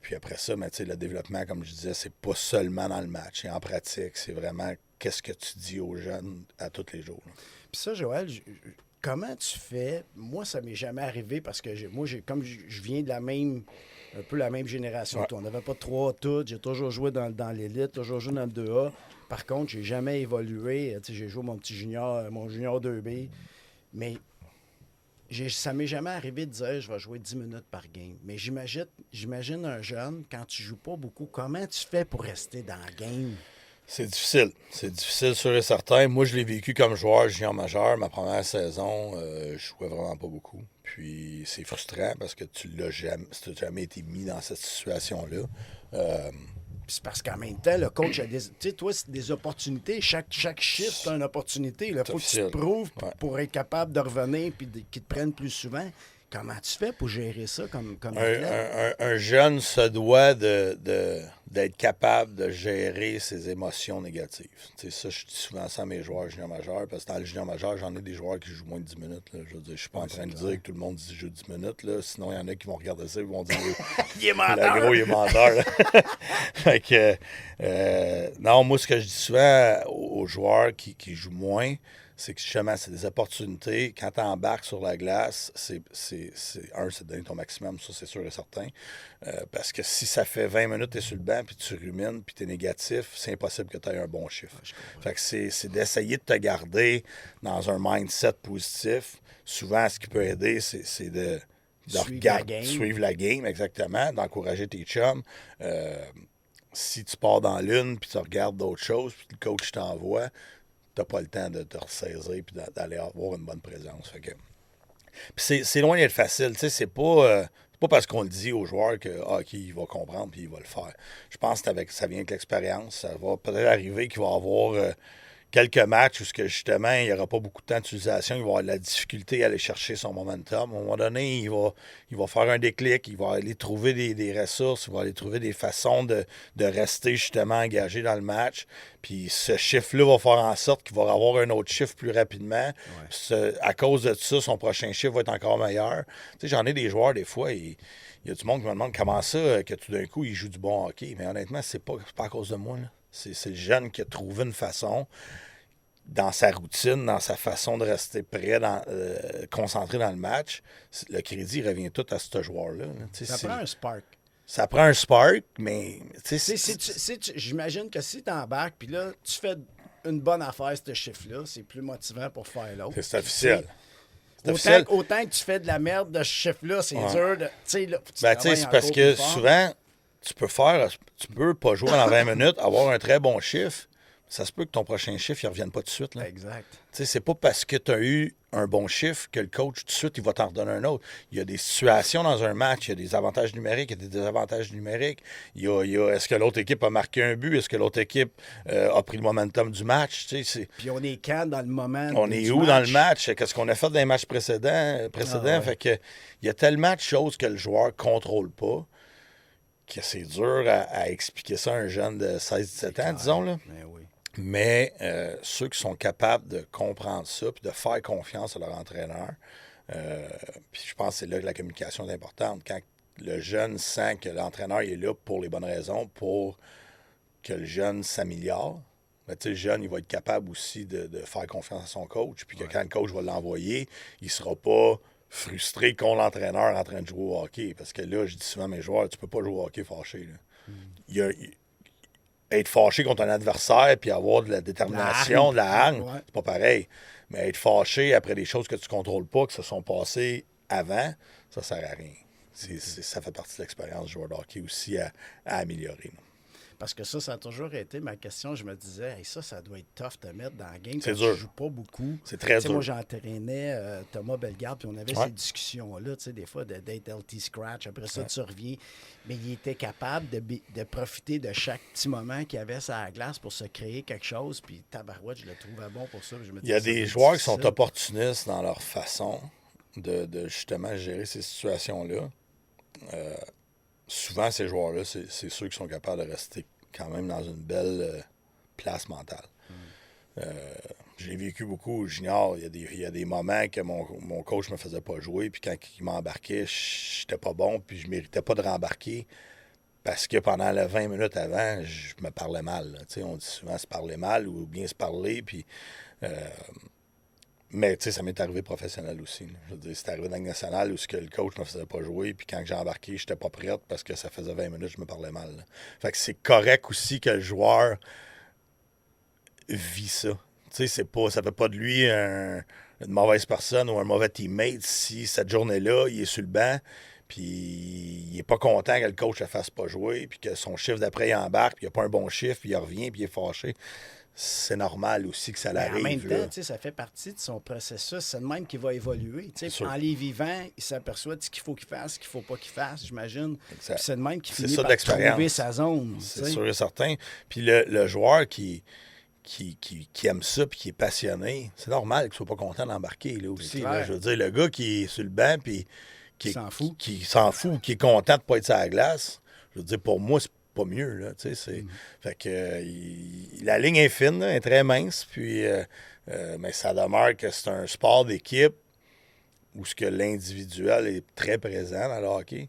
Puis après ça, le développement, comme je disais, c'est pas seulement dans le match. C'est en pratique. C'est vraiment qu'est-ce que tu dis aux jeunes à tous les jours. Là. Puis ça, Joël, comment tu fais? Moi, ça m'est jamais arrivé parce que comme je viens de un peu la même génération que toi. On n'avait pas 3 toutes. J'ai toujours joué dans l'élite, toujours joué dans le 2A. Par contre, j'ai jamais évolué. J'ai joué mon junior 2B. Mais ça m'est jamais arrivé de dire je vais jouer 10 minutes par game. Mais j'imagine un jeune, quand tu joues pas beaucoup, comment tu fais pour rester dans la game? C'est difficile. C'est difficile, sûr et certain. Moi, je l'ai vécu comme joueur junior majeur. Ma première saison, je jouais vraiment pas beaucoup. Puis c'est frustrant parce que tu n'as jamais été mis dans cette situation-là. C'est parce qu'en même temps, le coach a des... Tu sais, toi, c'est des opportunités. Chaque shift, c'est une opportunité. Il faut que tu te prouves pour être capable de revenir et qu'ils te prennent plus souvent. Comment tu fais pour gérer ça comme athlète? Un jeune se doit d'être capable de gérer ses émotions négatives. T'sais, ça, je dis souvent ça à mes joueurs junior majeurs, parce que dans le junior majeur, j'en ai des joueurs qui jouent moins de 10 minutes. Là. Je veux dire, je suis pas en train de dire que tout le monde joue 10 minutes. Là. Sinon, il y en a qui vont regarder ça et vont dire il est menteur! Le gros, il est menteur. Fait que, non, moi, ce que je dis souvent aux joueurs qui jouent moins, c'est que justement, c'est des opportunités. Quand tu embarques sur la glace, c'est de donner ton maximum, ça c'est sûr et certain. Parce que si ça fait 20 minutes, tu es sur le banc, puis tu rumines, puis tu es négatif, c'est impossible que tu aies un bon chiffre. Fait que c'est d'essayer de te garder dans un mindset positif. Souvent, ce qui peut aider, c'est de suivre la game, exactement, d'encourager tes chums. Si tu pars dans l'une, puis tu regardes d'autres choses, puis le coach t'envoie, tu n'as pas le temps de te ressaisir et d'aller avoir une bonne présence. Fait que... Puis c'est loin d'être facile. C'est pas parce qu'on le dit aux joueurs que il va comprendre et il va le faire. Je pense que ça vient avec l'expérience. Ça va peut-être arriver qu'il va y avoir quelques matchs où justement, il n'y aura pas beaucoup de temps d'utilisation. Il va avoir de la difficulté à aller chercher son momentum. À un moment donné, il va faire un déclic. Il va aller trouver des ressources. Il va aller trouver des façons de rester justement engagé dans le match. Puis ce chiffre-là va faire en sorte qu'il va avoir un autre chiffre plus rapidement. Ouais. À cause de ça, son prochain chiffre va être encore meilleur. Tu sais, j'en ai des joueurs, des fois, il y a du monde qui me demande comment ça, que tout d'un coup, il joue du bon hockey. Mais honnêtement, c'est pas à cause de moi. Là. C'est le jeune qui a trouvé une façon, dans sa routine, dans sa façon de rester prêt, concentré dans le match. Le crédit revient tout à ce joueur-là. Ça prend un spark. Ça prend un spark, mais... J'imagine que si tu embarques, puis là, tu fais une bonne affaire, ce chiffre-là, c'est plus motivant pour faire l'autre. C'est officiel. Autant que tu fais de la merde de ce chiffre-là, c'est dur de... c'est parce que souvent, tu peux pas jouer dans 20 minutes, avoir un très bon chiffre. Ça se peut que ton prochain chiffre, il ne revienne pas tout de suite. Là. Exact. C'est pas parce que tu as eu un bon chiffre que le coach, tout de suite, il va t'en redonner un autre. Il y a des situations dans un match, il y a des avantages numériques, il y a des désavantages numériques. Il y a est-ce que l'autre équipe a marqué un but? Est-ce que l'autre équipe a pris le momentum du match? Puis on est quand dans le moment on est où dans le match? Qu'est-ce qu'on a fait dans les matchs précédents? Ouais. Fait que, il y a tellement de choses que le joueur ne contrôle pas que c'est dur à expliquer ça à un jeune de 16-17 ans, disons. Là. Mais ceux qui sont capables de comprendre ça puis de faire confiance à leur entraîneur, puis je pense que c'est là que la communication est importante. Quand le jeune sent que l'entraîneur est là pour les bonnes raisons, pour que le jeune s'améliore, ben, le jeune, il va être capable aussi de faire confiance à son coach. Puis que quand le coach va l'envoyer, il ne sera pas frustré contre l'entraîneur en train de jouer au hockey. Parce que là, je dis souvent à mes joueurs, tu peux pas jouer au hockey fâché. Là. Être fâché contre un adversaire puis avoir de la détermination, de la hargne, c'est pas pareil. Mais être fâché après des choses que tu ne contrôles pas, que se sont passées avant, ça sert à rien. Ça fait partie de l'expérience du joueur de hockey aussi à améliorer. Parce que ça a toujours été ma question. Je me disais, hey, ça doit être tough de mettre dans la game. C'est quand dur. Tu joues pas beaucoup. C'est très dur. Moi, j'entraînais Thomas Bellegarde, puis on avait ces discussions-là, des fois, d'être LT Scratch. Après ça, tu reviens. Mais il était capable de profiter de chaque petit moment qu'il avait sur la glace pour se créer quelque chose. Puis tabarouette, je le trouvais bon pour ça. Il y a des joueurs qui sont opportunistes dans leur façon de justement gérer ces situations-là. Souvent, ces joueurs-là, c'est ceux qui sont capables de rester quand même dans une belle place mentale. Je l'ai vécu beaucoup au junior. Il y a des moments que mon coach me faisait pas jouer, puis quand il m'embarquait, j'étais pas bon, puis je méritais pas de rembarquer parce que pendant les 20 minutes avant, je me parlais mal. On dit souvent se parler mal ou bien se parler, puis... mais ça m'est arrivé professionnel aussi. Là. Je veux dire, c'est arrivé dans le national où le coach me faisait pas jouer, puis quand j'ai embarqué, j'étais pas prête parce que ça faisait 20 minutes, je me parlais mal. Là. Fait que c'est correct aussi que le joueur vit ça. Ça fait pas de lui une mauvaise personne ou un mauvais teammate si cette journée-là, il est sur le banc, puis il est pas content que le coach le fasse pas jouer, puis que son chiffre d'après, il embarque, puis il a pas un bon chiffre, puis il revient, puis il est fâché. C'est normal aussi que ça l'arrive. En même temps, ça fait partie de son processus. C'est le même qui va évoluer. En les vivant, il s'aperçoit de ce qu'il faut qu'il fasse, ce qu'il ne faut pas qu'il fasse, j'imagine. C'est le même qui finit par trouver sa zone. C'est sûr et certain. Puis le joueur qui aime ça et qui est passionné, c'est normal qu'il ne soit pas content d'embarquer là, aussi. Là, je veux dire, le gars qui est sur le banc puis qui s'en fout, qui est content de ne pas être sur la glace, je veux dire, pour moi, c'est pas mieux, là, Fait que la ligne est fine, là, elle est très mince, puis mais ça demeure que c'est un sport d'équipe où ce que l'individuel est très présent dans le hockey.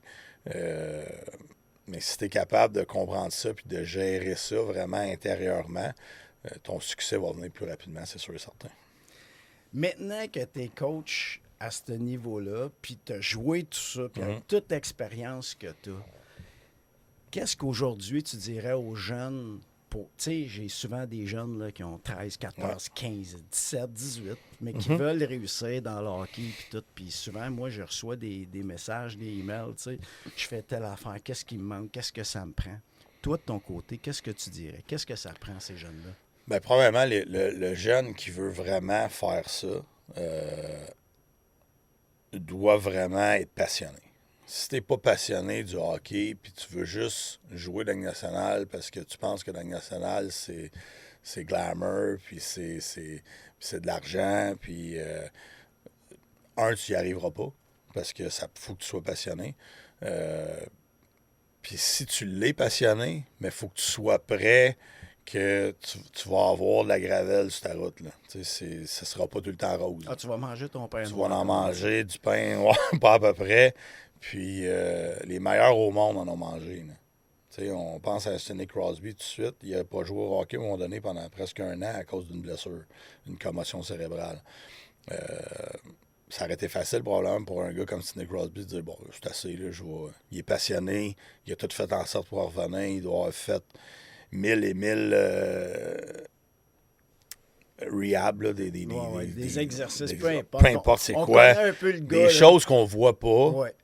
Mais si tu es capable de comprendre ça puis de gérer ça vraiment intérieurement, ton succès va venir plus rapidement, c'est sûr et certain. Maintenant que tu es coach à ce niveau-là, puis tu as joué tout ça, puis avec toute l'expérience que tu as, qu'est-ce qu'aujourd'hui tu dirais aux jeunes? Tu sais, j'ai souvent des jeunes là, qui ont 13, 14, 15, 17, 18, mais qui veulent réussir dans le hockey puis tout. Puis souvent, moi, je reçois des messages, des emails, tu sais, je fais telle affaire, qu'est-ce qui me manque, qu'est-ce que ça me prend? Toi, de ton côté, qu'est-ce que tu dirais? Qu'est-ce que ça prend, ces jeunes-là? Bien, probablement, le jeune qui veut vraiment faire ça doit vraiment être passionné. Si t'es pas passionné du hockey puis tu veux juste jouer dans la Ligue nationale parce que tu penses que la Ligue nationale, c'est glamour, puis c'est de l'argent, puis tu n'y arriveras pas parce que ça faut que tu sois passionné. Puis si tu l'es passionné, mais il faut que tu sois prêt que tu vas avoir de la gravelle sur ta route. Là. Ça ne sera pas tout le temps rose. Ah, tu vas manger ton pain. Tu vas en manger du pain, pas à peu près. Puis les meilleurs au monde en ont mangé. On pense à Sidney Crosby tout de suite. Il n'a pas joué au hockey à un moment donné pendant presque un an à cause d'une blessure, une commotion cérébrale. Ça aurait été facile probablement pour un gars comme Sidney Crosby de dire bon, c'est assez, là, il est passionné, il a tout fait en sorte pour revenir, il doit avoir fait 1000 et 1000 rehab, là, des exercices, peu importe c'est quoi. Des choses qu'on voit pas. Ouais.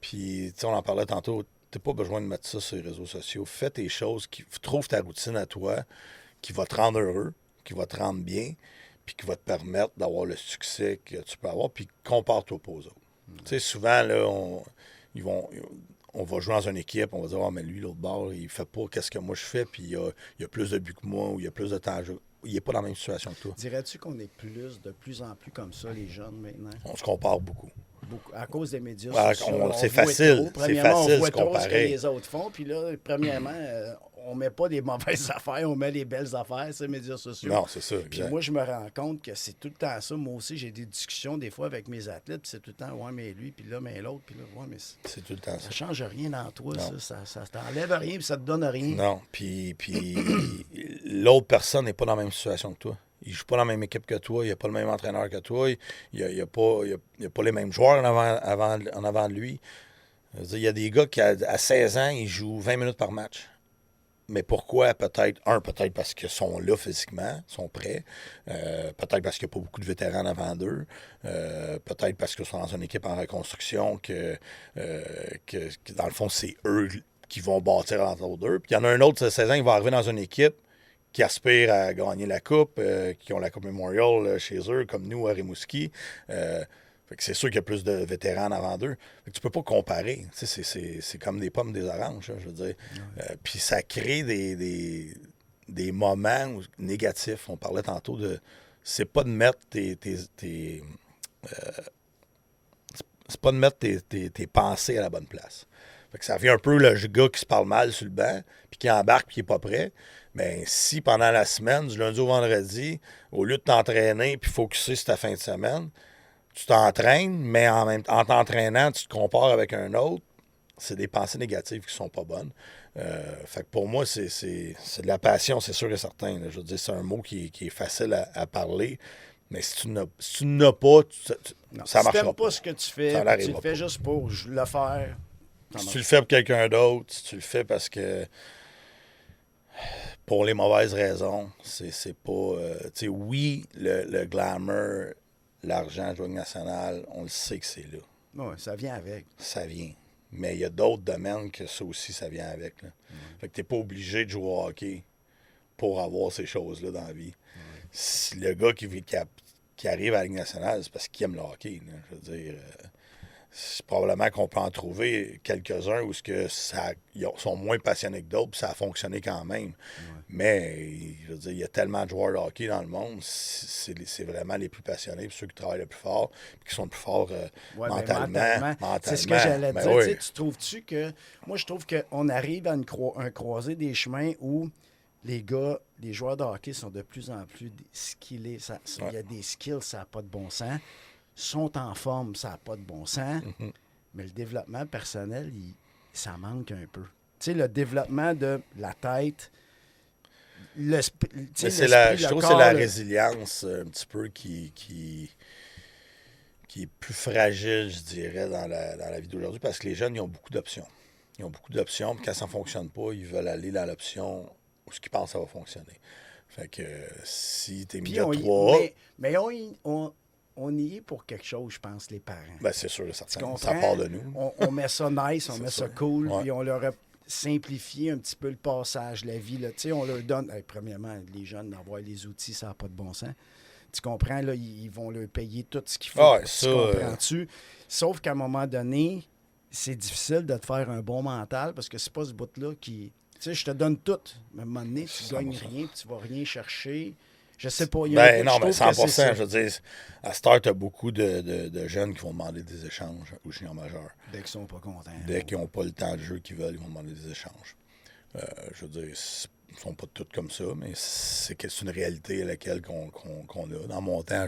Puis, on en parlait tantôt, t'as pas besoin de mettre ça sur les réseaux sociaux. Fais tes choses, trouve ta routine à toi, qui va te rendre heureux, qui va te rendre bien, puis qui va te permettre d'avoir le succès que tu peux avoir, puis compare-toi pas aux autres. Tu sais, souvent, là, on va jouer dans une équipe, on va dire, mais lui, l'autre bord, il fait pas qu'est-ce que moi je fais, puis il a plus de buts que moi, ou il a plus de temps. Il n'est pas dans la même situation que toi. Dirais-tu qu'on est de plus en plus comme ça, les jeunes, maintenant? On se compare beaucoup. À cause des médias sociaux. C'est facile. Premièrement, c'est facile on voit de comparer. trop ce que les autres font. Puis là, premièrement, on met pas des mauvaises affaires, on met les belles affaires, ces médias sociaux. Non, c'est ça. Puis moi, je me rends compte que c'est tout le temps ça. Moi aussi, j'ai des discussions des fois avec mes athlètes, puis c'est tout le temps, ouais, mais lui, puis là, mais l'autre, puis là, ouais, mais c'est tout le temps ça. Ça change rien dans toi, ça t'enlève rien, puis ça te donne rien. Non, puis l'autre personne n'est pas dans la même situation que toi. Il ne joue pas dans la même équipe que toi, il n'a pas le même entraîneur que toi, il n'a pas les mêmes joueurs en avant de lui. Il y a des gars qui, à 16 ans, ils jouent 20 minutes par match. Mais pourquoi? Peut-être parce qu'ils sont là physiquement, sont prêts. Peut-être parce qu'il n'y a pas beaucoup de vétérans avant d'eux. Peut-être parce qu'ils sont dans une équipe en reconstruction que dans le fond, c'est eux qui vont bâtir entre d'eux. Puis il y en a un autre de 16 ans qui va arriver dans une équipe qui aspire à gagner la Coupe, qui ont la Coupe Memorial chez eux, comme nous à Rimouski. Fait que c'est sûr qu'il y a plus de vétérans avant d'eux. Fait que tu peux pas comparer. C'est comme des pommes des oranges, je veux dire. Puis ça crée des moments négatifs. On parlait tantôt de... C'est pas de mettre c'est pas de mettre tes pensées à la bonne place. Fait que ça fait un peu le gars qui se parle mal sur le banc, puis qui embarque, puis qui n'est pas prêt. Mais si pendant la semaine, du lundi au vendredi, au lieu de t'entraîner puis focusser sur ta fin de semaine, tu t'entraînes, mais en t'entraînant, tu te compares avec un autre, c'est des pensées négatives qui sont pas bonnes. Fait que pour moi, c'est de la passion, c'est sûr et certain. Là. Je veux dire, c'est un mot qui est facile à parler, mais si tu n'as pas, ça marchera si pas ce que tu fais, tu le fais juste pour le faire. Si tu le fais pour quelqu'un d'autre, si tu le fais parce que pour les mauvaises raisons, c'est pas... tu sais, oui, le glamour, l'argent, jouer national, on le sait que c'est là. Oui, ça vient avec. Ça vient. Mais il y a d'autres domaines que ça aussi, ça vient avec. Là. Fait que t'es pas obligé de jouer au hockey pour avoir ces choses-là dans la vie. Si le gars qui arrive à la Ligue nationale, c'est parce qu'il aime le hockey. Là. Je veux dire, c'est probablement qu'on peut en trouver quelques-uns où ils sont moins passionnés que d'autres, puis ça a fonctionné quand même. Mais, je veux dire, il y a tellement de joueurs de hockey dans le monde, c'est vraiment les plus passionnés, puis ceux qui travaillent le plus fort, puis qui sont le plus forts mentalement. C'est ce que j'allais dire. Oui. Tu trouves-tu que... Moi, je trouve qu'on arrive à un croisé des chemins où les gars, les joueurs de hockey sont de plus en plus skillés. Il y a des skills, ça n'a pas de bon sens. Sont en forme, ça n'a pas de bon sens. Mais le développement personnel, ça manque un peu. Tu sais, le développement de la tête... je trouve que c'est la résilience un petit peu qui est plus fragile, je dirais, dans la vie d'aujourd'hui, parce que les jeunes, ils ont beaucoup d'options. Ils ont beaucoup d'options, puis quand ça ne fonctionne pas, ils veulent aller dans l'option où ce qu'ils pensent que ça va fonctionner. Fait que si tu es mis à 3... Mais on y est pour quelque chose, je pense, les parents. Ben, c'est sûr, ça part de nous. On met ça nice, on met ça cool, ouais. Puis on leur a simplifié un petit peu le passage, la vie. On leur donne, premièrement, les jeunes, d'avoir les outils, ça n'a pas de bon sens. Tu comprends, là, ils vont leur payer tout ce qu'il faut. Tu comprends-tu? Sauf qu'à un moment donné, c'est difficile de te faire un bon mental parce que c'est pas ce bout-là qui... Tu sais, je te donne tout. Mais à un moment donné, tu gagnes rien, puis tu vas rien chercher. Je sais pas. Non, mais 100%. Je veux dire, à Star, tu as beaucoup de jeunes qui vont demander des échanges aux juniors majeurs. Dès qu'ils sont pas contents. Dès qu'ils n'ont pas le temps de jeu qu'ils veulent, ils vont demander des échanges. Je veux dire, ils ne sont pas tous comme ça, mais c'est une réalité à laquelle qu'on a. Dans mon temps,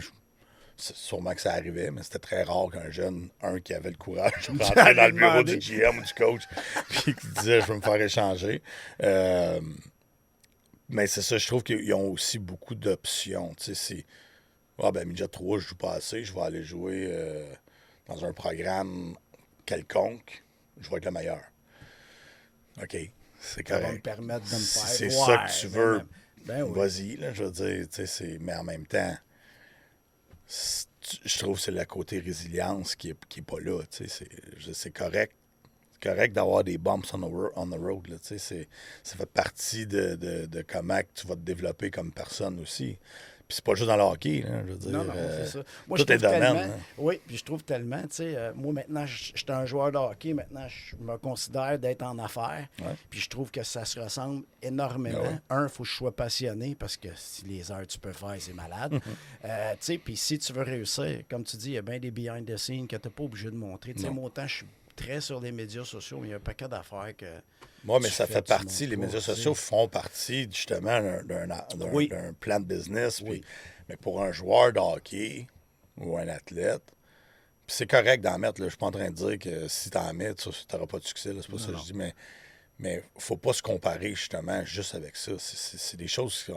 sûrement que ça arrivait, mais c'était très rare qu'un jeune, qui avait le courage de rentrer dans le bureau du GM ou du coach, puis qui disait « je veux me faire échanger ». Mais c'est ça, je trouve qu'ils ont aussi beaucoup d'options. Tu sais, midget 3, je joue pas assez, je vais aller jouer dans un programme quelconque, je vais être le meilleur. OK, c'est correct. Ça va me permettre de me faire c'est ça que tu veux. Oui. Vas-y, là, je veux dire, tu sais, mais en même temps, je trouve que c'est le côté résilience qui est pas là. Tu sais, c'est correct. Correct d'avoir des bumps on the road. Là, ça fait partie de comment tu vas te développer comme personne aussi. Puis c'est pas juste dans le hockey. Là, je veux dire, non, c'est ça. Moi, tout est domaine. Oui, puis je trouve tellement, tu sais, moi maintenant, je suis un joueur de hockey, maintenant, je me considère d'être en affaires. Ouais. Puis je trouve que ça se ressemble énormément. Ouais. Il faut que je sois passionné parce que si les heures que tu peux faire, c'est malade. Tu sais, puis si tu veux réussir, comme tu dis, il y a bien des behind the scenes que tu n'es pas obligé de montrer. Tu sais, moi, autant je suis très sur les médias sociaux, mais il y a un paquet d'affaires que... Oui, mais ça fait partie, les médias sociaux font partie justement d'un plan de business. Oui. Puis, mais pour un joueur de hockey ou un athlète, c'est correct d'en mettre. Là, je ne suis pas en train de dire que si tu en mets, tu n'auras pas de succès. C'est pas ça que je dis. Mais il ne faut pas se comparer justement juste avec ça. C'est des choses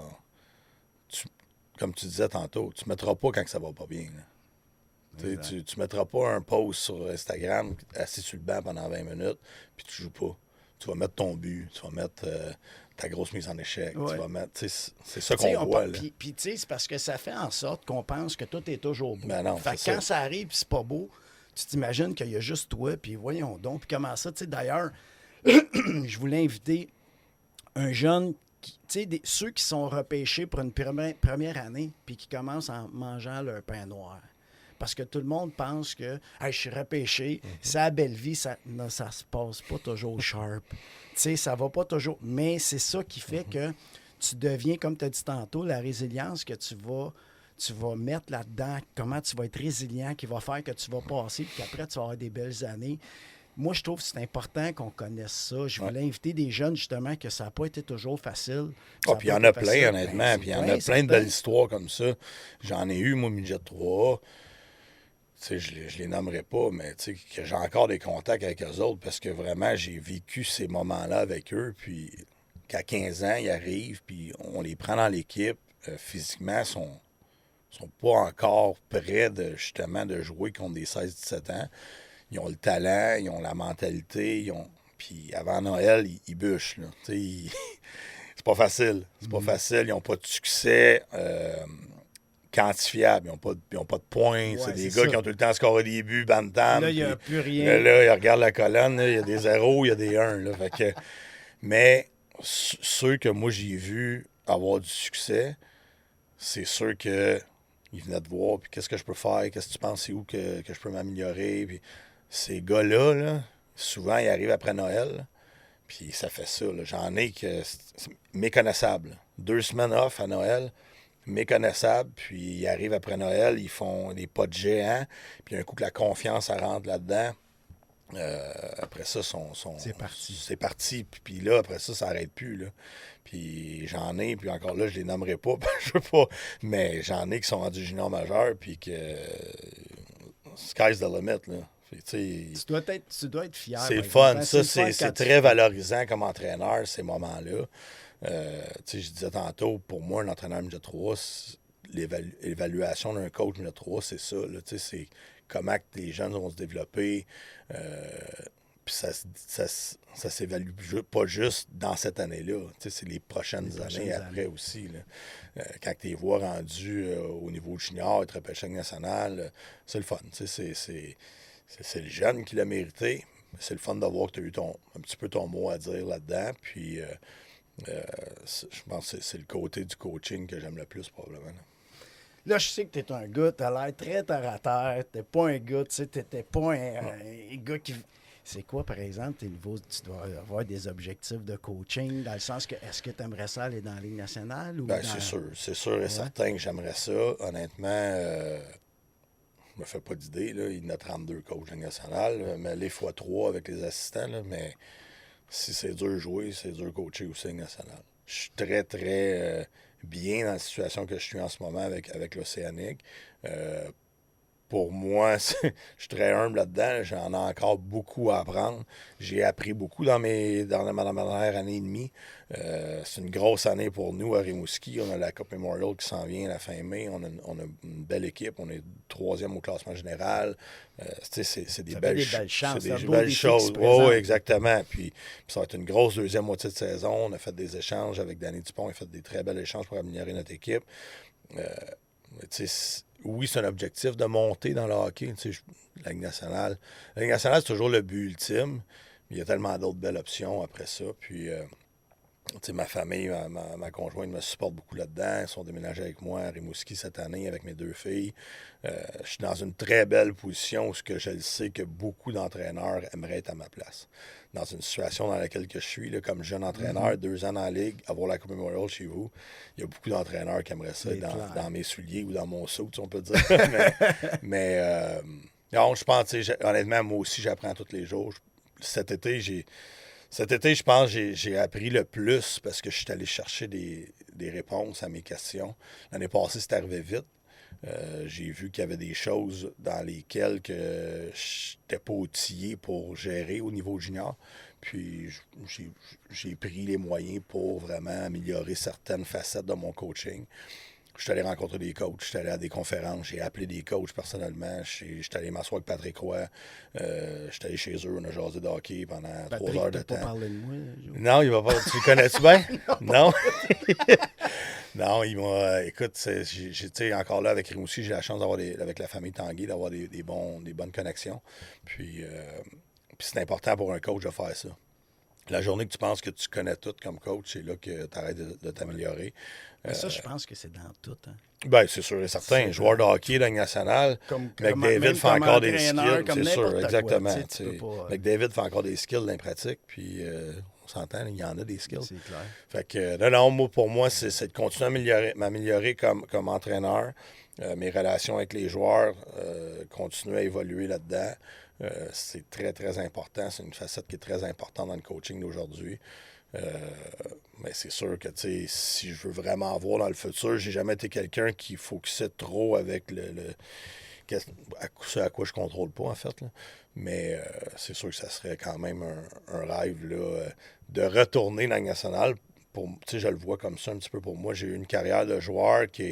comme tu disais tantôt, tu ne mettras pas quand ça va pas bien. Là. Tu ne mettras pas un post sur Instagram assis sur le banc pendant 20 minutes puis tu joues pas. Tu vas mettre ton but, tu vas mettre ta grosse mise en échec. Ouais. Tu vas mettre. C'est ça qu'on voit. Puis tu sais, c'est parce que ça fait en sorte qu'on pense que tout est toujours beau. Ben non, fait que quand ça arrive et c'est pas beau, tu t'imagines qu'il y a juste toi, puis voyons donc. Puis comment ça, tu sais, d'ailleurs, je voulais inviter un jeune, tu sais, ceux qui sont repêchés pour une première année puis qui commencent en mangeant leur pain noir. Parce que tout le monde pense que hey, je suis repêché, c'est la belle vie, ça se passe pas toujours sharp. Tu sais, ça va pas toujours. Mais c'est ça qui fait que tu deviens, comme tu as dit tantôt, la résilience que tu vas mettre là-dedans, comment tu vas être résilient, qui va faire que tu vas passer, puis qu'après, tu vas avoir des belles années. Moi, je trouve que c'est important qu'on connaisse ça. Je voulais inviter des jeunes, justement, que ça n'a pas été toujours facile. Puis il y en a plein, honnêtement. Puis il y en a plein de belles histoires comme ça. J'en ai eu, moi, midget 3A. Tu sais, je les nommerai pas, mais tu sais, que j'ai encore des contacts avec eux autres parce que vraiment, j'ai vécu ces moments-là avec eux. Puis qu'à 15 ans, ils arrivent, puis on les prend dans l'équipe. Physiquement, ils sont pas encore prêts justement de jouer contre des 16-17 ans. Ils ont le talent, ils ont la mentalité, puis avant Noël, ils bûchent. Là. C'est pas facile. C'est pas facile. Ils n'ont pas de succès quantifiable. Ils n'ont pas de points. Ouais, c'est des gars ça. qui ont tout le temps scoré des buts, bantam. Là, il n'y a plus rien. Là, ils regardent la colonne, il y a des 0, il y a des 1. Là, fait que, mais ceux que moi j'ai vus avoir du succès, c'est ceux que ils venaient te voir, puis qu'est-ce que je peux faire, qu'est-ce que tu penses, c'est où que je peux m'améliorer. Puis ces gars-là, là, souvent, ils arrivent après Noël, puis ça fait ça. Là. J'en ai que c'est méconnaissable. 2 semaines off à Noël, méconnaissable, puis ils arrivent après Noël, ils font des pas de géants, puis un coup que la confiance elle rentre là-dedans, après ça, c'est parti. C'est parti. Puis là, après ça, ça n'arrête plus. Là. Puis j'en ai, puis encore là, je les nommerai pas, je veux pas, mais j'en ai qui sont rendus juniors majeurs, puis que sky's the limit. Là. Puis, tu dois être fier. c'est le par fun. exemple. Ça, c'est très valorisant comme entraîneur, ces moments-là. Je disais tantôt, pour moi, un entraîneur midget 3, l'évaluation d'un coach midget 3, c'est ça. Là, c'est comment que les jeunes vont se développer. Puis ça s'évalue pas juste dans cette année-là. C'est les prochaines années après aussi. Là. Quand tu les vois rendus au niveau junior, être repêché national, c'est le fun. C'est le jeune qui l'a mérité. C'est le fun de voir que tu as eu un petit peu ton mot à dire là-dedans. Puis je pense que c'est le côté du coaching que j'aime le plus, probablement. Là, je sais que tu es un gars, tu as l'air très terre à terre. Tu pas un gars, tu sais, tu pas un gars qui. C'est quoi, par exemple, tes niveaux, tu dois avoir des objectifs de coaching, dans le sens que est-ce que tu aimerais ça aller dans la Ligue nationale? Ou c'est sûr et certain que j'aimerais ça. Honnêtement, je me fais pas d'idée. Là. Il y en a 32 coachs de Ligue nationale, mais les fois 3 avec les assistants. Là, mais si c'est dur jouer, c'est dur coacher aussi Ligue nationale. Je suis très, très bien dans la situation que je suis en ce moment avec l'Océanique. Pour moi, je suis très humble là-dedans. J'en ai encore beaucoup à apprendre. J'ai appris beaucoup dans ma dernière année et demie. C'est une grosse année pour nous à Rimouski. On a la Coupe Memorial qui s'en vient à la fin mai. On a une belle équipe. On est 3e au classement général. C'est des belles chances. C'est des belles choses. Oui, exactement. Puis ça va être une grosse deuxième moitié de saison. On a fait des échanges avec Danny Dupont. On a fait des très belles échanges pour améliorer notre équipe. Oui, c'est un objectif de monter dans le hockey. La Ligue nationale. La Ligue nationale, c'est toujours le but ultime. Mais il y a tellement d'autres belles options après ça. Puis, ma famille, ma conjointe me supporte beaucoup là-dedans. Ils sont déménagés avec moi à Rimouski cette année avec mes 2 filles. Je suis dans une très belle position où je le sais que beaucoup d'entraîneurs aimeraient être à ma place. Dans une situation dans laquelle je suis, là, comme jeune entraîneur, 2 ans dans la Ligue, avoir la Coupe Memorial chez vous, il y a beaucoup d'entraîneurs qui aimeraient ça dans mes souliers ou dans mon saut, on peut dire. Non, je pense, honnêtement, moi aussi, j'apprends tous les jours. Cet été, je pense que j'ai appris le plus parce que je suis allé chercher des réponses à mes questions. L'année passée, c'est arrivé vite. J'ai vu qu'il y avait des choses dans lesquelles je n'étais pas outillé pour gérer au niveau junior. Puis j'ai pris les moyens pour vraiment améliorer certaines facettes de mon coaching. Je suis allé rencontrer des coachs, je suis allé à des conférences, j'ai appelé des coachs personnellement, je suis allé m'asseoir avec Patrick Roy, je suis allé chez eux, on a jasé de hockey pendant Patrick, 3 heures de temps. pas parlé de moi, non, il va pas. Tu le connais-tu bien? Non? Non, il m'a. Écoute, j'étais encore là avec Rimouski, j'ai la chance d'avoir avec la famille Tanguay, d'avoir des bonnes connexions. Puis c'est important pour un coach de faire ça. La journée que tu penses que tu connais tout comme coach, c'est là que tu arrêtes de t'améliorer. Mais ça, je pense que c'est dans tout. Hein. Ben, c'est sûr et certain. Joueur de hockey dans la nationale, McDavid fait encore des skills. C'est sûr, exactement. McDavid fait encore des skills dans les pratiques, puis on s'entend, il y en a des skills. C'est clair. Fait que, non, pour moi, c'est de continuer à m'améliorer comme entraîneur. Mes relations avec les joueurs, continuer à évoluer là-dedans. C'est très, très important. C'est une facette qui est très importante dans le coaching d'aujourd'hui. Mais c'est sûr que si je veux vraiment avoir dans le futur, j'ai jamais été quelqu'un qui focusait trop avec ce à quoi je contrôle pas, en fait. Là. Mais c'est sûr que ça serait quand même un rêve là, de retourner dans la nationale. Je le vois comme ça un petit peu pour moi. J'ai eu une carrière de joueur qui a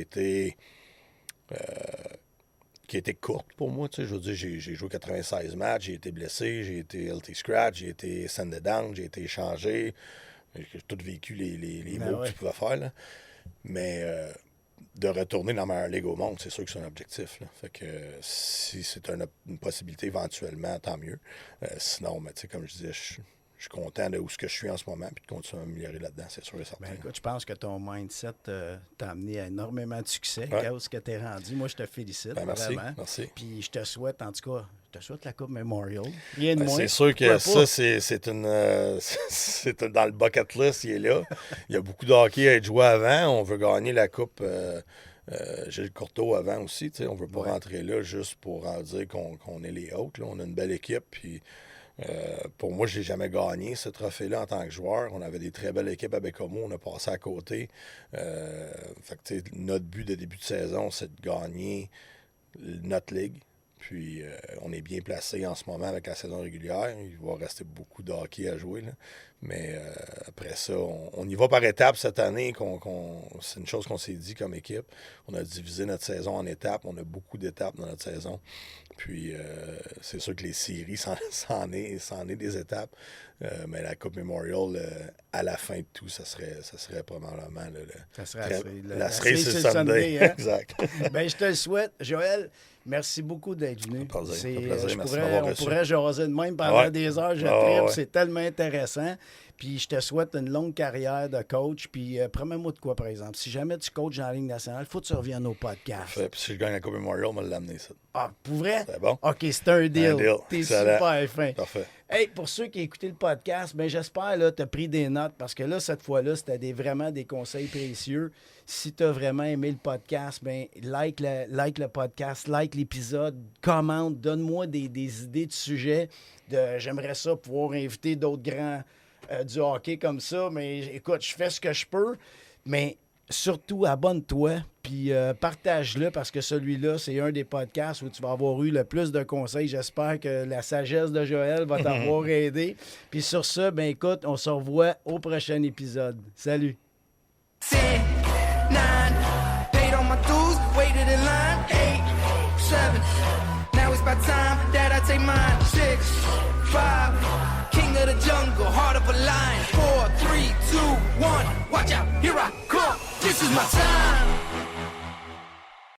été courte pour moi. Je veux dire, j'ai joué 96 matchs, j'ai été blessé, j'ai été LT scratch, j'ai été sended down, j'ai été échangé. J'ai tout vécu les mots que tu pouvais faire. Là. Mais de retourner dans la meilleure ligue au monde, c'est sûr que c'est un objectif. Là. Fait que si c'est une possibilité éventuellement, tant mieux. Sinon, comme je disais, je suis content de où ce que je suis en ce moment puis de continuer à m'améliorer là-dedans, c'est sûr et certain. Ben, écoute, je pense que ton mindset t'a amené à énormément de succès. Ouais. Où ce que tu es rendu. Moi, je te félicite. Ben, merci, vraiment. merci. Puis je te souhaite, en tout cas, la Coupe Memorial. Rien de moins. C'est sûr que ça, c'est dans le bucket list, il est là. Il y a beaucoup de hockey à être joué avant. On veut gagner la Coupe Gilles Courteau avant aussi. On ne veut pas rentrer là juste pour en dire qu'on est les autres. Là. On a une belle équipe. Puis pour moi, je n'ai jamais gagné ce trophée-là en tant que joueur. On avait des très belles équipes à Bécomo. On a passé à côté. Fait que, notre but de début de saison, c'est de gagner notre ligue. Puis, on est bien placé en ce moment avec la saison régulière. Il va rester beaucoup de hockey à jouer. Là. Mais après ça, on y va par étapes cette année. C'est une chose qu'on s'est dit comme équipe. On a divisé notre saison en étapes. On a beaucoup d'étapes dans notre saison. Puis, c'est sûr que les séries, c'en est des étapes. Mais la Coupe Memorial, à la fin de tout, ça serait probablement la cerise sur le Sunday. Hein? Exact. Ben, je te le souhaite. Joël, merci beaucoup d'être venu. On pourrait jaser de même pendant des heures. Je tripe. C'est tellement intéressant. Puis je te souhaite une longue carrière de coach. Puis promets-moi de quoi, par exemple. Si jamais tu coaches dans la Ligue nationale, il faut que tu reviennes au podcast. Puis si je gagne la Coupe Memorial, on va l'amener ça. Ah, pour vrai? C'est bon? OK, c'est un deal. T'es Excellent. super fin. Parfait. Hey, pour ceux qui ont écouté le podcast, ben j'espère que tu as pris des notes parce que là, cette fois-là, c'était vraiment des conseils précieux. Si tu as vraiment aimé le podcast, ben like le podcast, like l'épisode, commente, donne-moi des idées de sujets. J'aimerais ça pouvoir inviter d'autres grands du hockey comme ça, mais écoute, je fais ce que je peux, mais surtout abonne-toi, puis partage-le parce que celui-là, c'est un des podcasts où tu vas avoir eu le plus de conseils. J'espère que la sagesse de Joël va t'avoir aidé. Puis sur ça, ben écoute, on se revoit au prochain épisode. Salut! 10, 9, paid on my dues, waited in line, 8, 7. Now it's about time that I take mine. 6, 5, king of the jungle, heart of a lion. 4, 3, 2, 1, watch out, here I come. This is my time.